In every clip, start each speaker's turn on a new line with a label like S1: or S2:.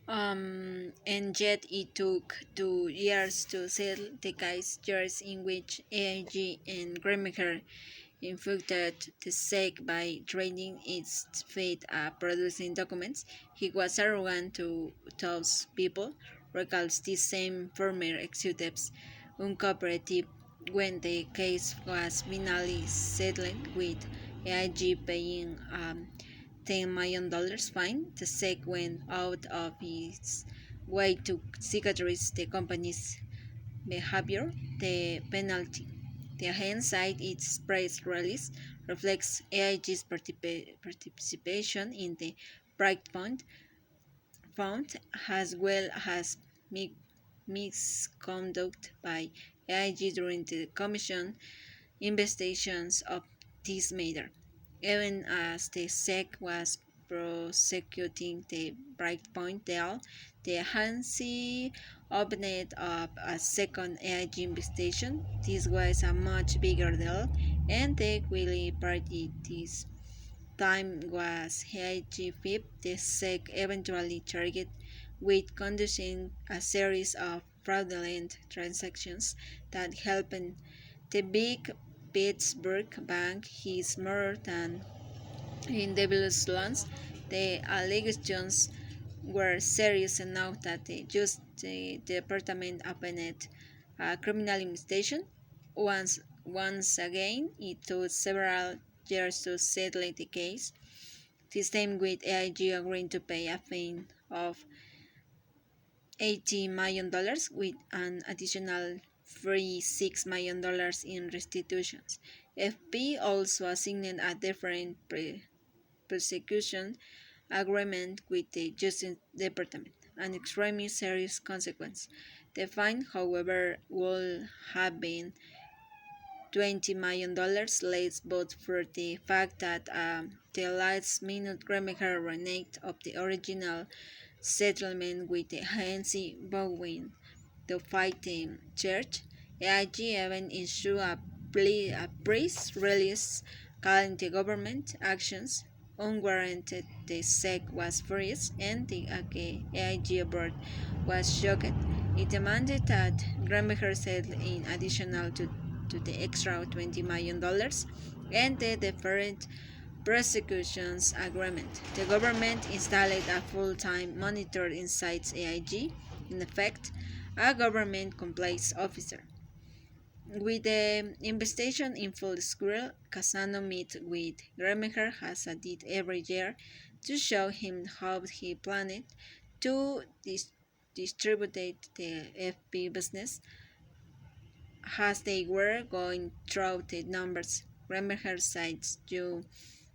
S1: And yet it took 2 years to settle the case in which AIG and Gremaker infected the SEC by trading its feet producing documents. He was arrogant to those people, recalls the same former executives uncooperative when the case was finally settled with AIG paying $10 million fine. The SEC went out of its way to cicatrize the company's behavior. The penalty. The hindsight its press release reflects AIG's participation in the Breakpoint Fund as well as misconduct by AIG during the Commission investigations of this matter. Even as the SEC was prosecuting the Breakpoint deal, the agency opened up a second AIG investigation. This was a much bigger deal, and the Willy party this time was AIG FIP. The SEC eventually charged with conducting a series of fraudulent transactions that helped the big Pittsburgh bank is more than in Devil's loans. The allegations were serious enough that the Justice Department opened a criminal investigation. Once again, it took several years to settle the case. This time with AIG agreeing to pay a fine of $80 million with an additional $36 million in restitutions. FP also assigned a different prosecution agreement with the Justice Department, an extremely serious consequence. The fine, however, would have been $20 million less but for the fact that the last minute Gremaker reneged of the original settlement with the agency vowing to fight the church. AIG even issued a press release calling the government actions unwarranted. The SEC was furious and the AIG board was shocked. It demanded that Gramaker settle in additional to the extra $20 million and the deferred prosecutions agreement. The government installed a full-time monitor inside AIG, in effect, a government compliance officer. With the investigation in full swing, Casano meets with Gremaker as he did every year to show him how he planned to distribute the FP business. As they were going through the numbers, Gremaker cites you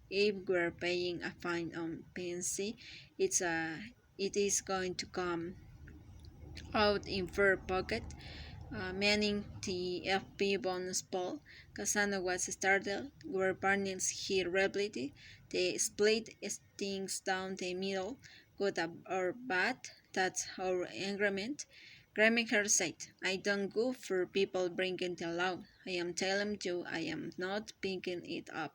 S1: if we're paying a fine on PNC, it is going to come out in fair pocket, meaning the FP bonus pool. Casano was startled. Where partners he replied, the split things down the middle, good or bad, that's our agreement. Gramaker said, I don't go for people bringing the law. I am telling you I am not picking it up.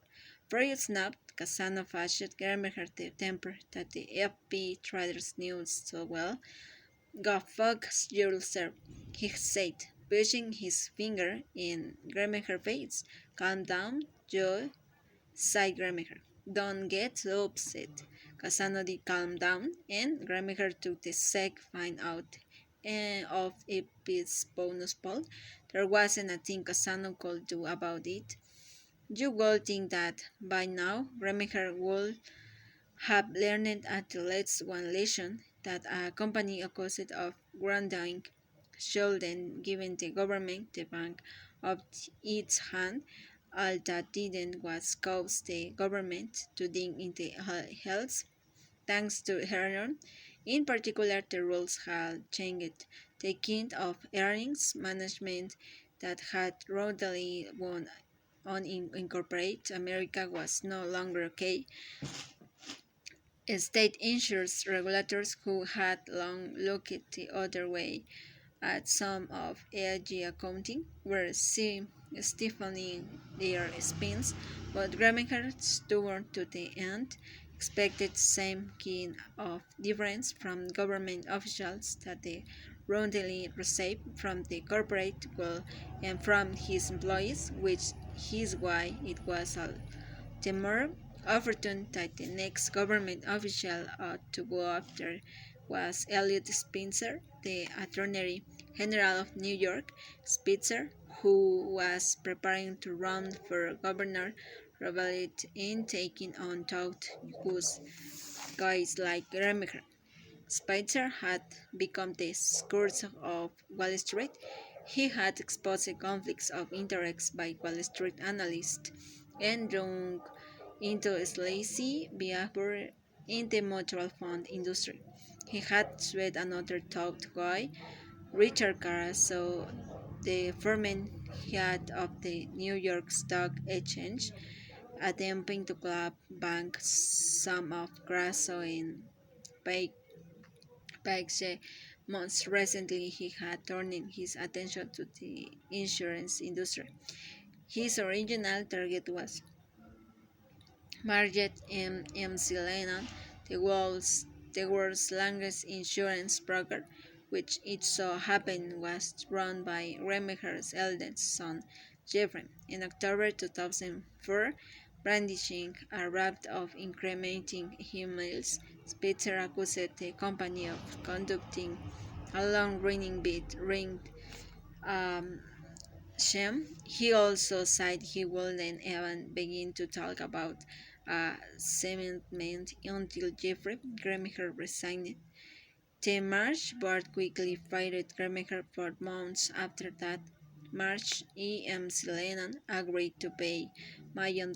S1: Very snapped, Casano flashed Gramaker the temper that the FP traders knew so well. Go fuck yourself, he said, pushing his finger in Gramaker's face. Calm down, Joe, sighed Gramaker. Don't get so upset. Casano did calm down, and Gramaker took the SEC fine out of its bonus pool. There wasn't a thing Casano could do about it. You would think that by now Gramaker would have learned at least one lesson that a company accused of wrongdoing should then give the government the bank of its hand. All that didn't was cause the government to dig into health. Thanks to Heron, in particular, the rules had changed. The kind of earnings management that had rudely won on incorporate America was no longer okay. State insurance regulators who had long looked the other way at some of AIG accounting were stiffening their spines, but Gramaker stubborn to the end. expected same kind of difference from government officials that they routinely receive from the corporate world and from his employees, which is why it was all the more opportune that the next government official to go after was Elliot Spitzer, the Attorney General of New York. Spitzer, who was preparing to run for governor, reveled in taking on thought whose guys like Remacher. Spitzer had become the scourge of Wall Street. He had exposed conflicts of interest by Wall Street analysts and drawn into sleazy behavior in the mutual fund industry. He had sued another top guy, Richard Caruso, the former head of the New York Stock Exchange, attempting to claw back some of Caruso and Paige. Most recently, he had turned his attention to the insurance industry. His original target was Margaret M. C. Lennon, the world's longest insurance broker, which it so happened was run by Remacher's eldest son, Jeffrey. In October 2004, brandishing a raft of incriminating emails, Spitzer accused the company of conducting a long-running bid ring um, Shem. He also said he wouldn't even begin to talk about cement until Jeffrey Gremacher resigned. The March board quickly fired Gremacher for months after that. March E.M.C. Lennon agreed to pay $1 million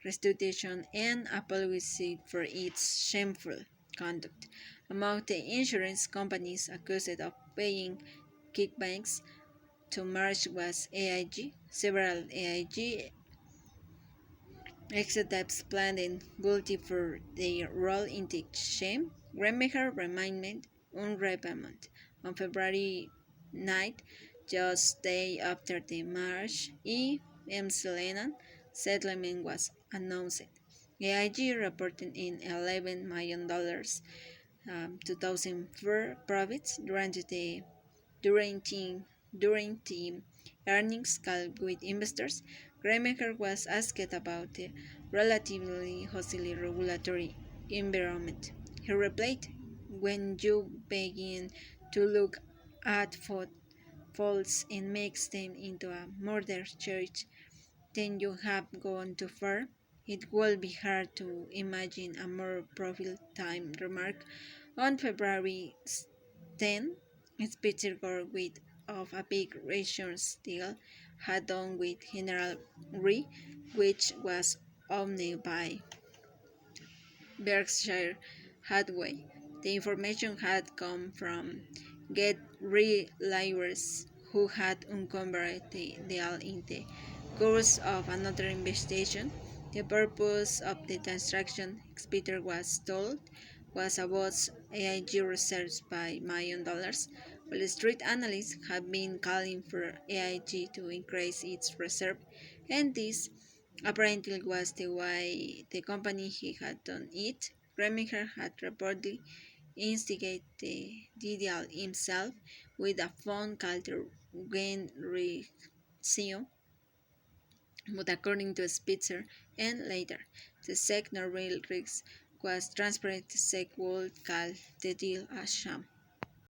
S1: restitution and apologized for its shameful conduct. Among the insurance companies accused of paying kickbacks to March was AIG. Several AIG executives pleaded guilty for their role in the shame. Remacher remained unrepayment. On February 9th, just day after the March E.M. Lennon settlement was announced, AIG reported in $11 million 2004 profits during the, during the earnings call with investors. Gremacher was asked about the relatively hostile regulatory environment. He replied, "When you begin to look at faults and makes them into a murder charge, then you have gone too far. It will be hard to imagine a more profile time remark." On February 10, Spitzer got rid of a big reinsurance deal had done with General Re, which was owned by Berkshire Hathaway. The information had come from Get Re lawyers who had uncovered the deal in the course of another investigation. The purpose of the transaction, Spitzer was told, was about AIG reserves by $1 million. Wall Street analysts have been calling for AIG to increase its reserve, and this apparently was the way the company he had done it. Remacher had reportedly instigated the deal himself with a phone call to Genrizio, but according to Spitzer and later, the SEC Norville Riggs was transparent. The SEC would call the deal a sham.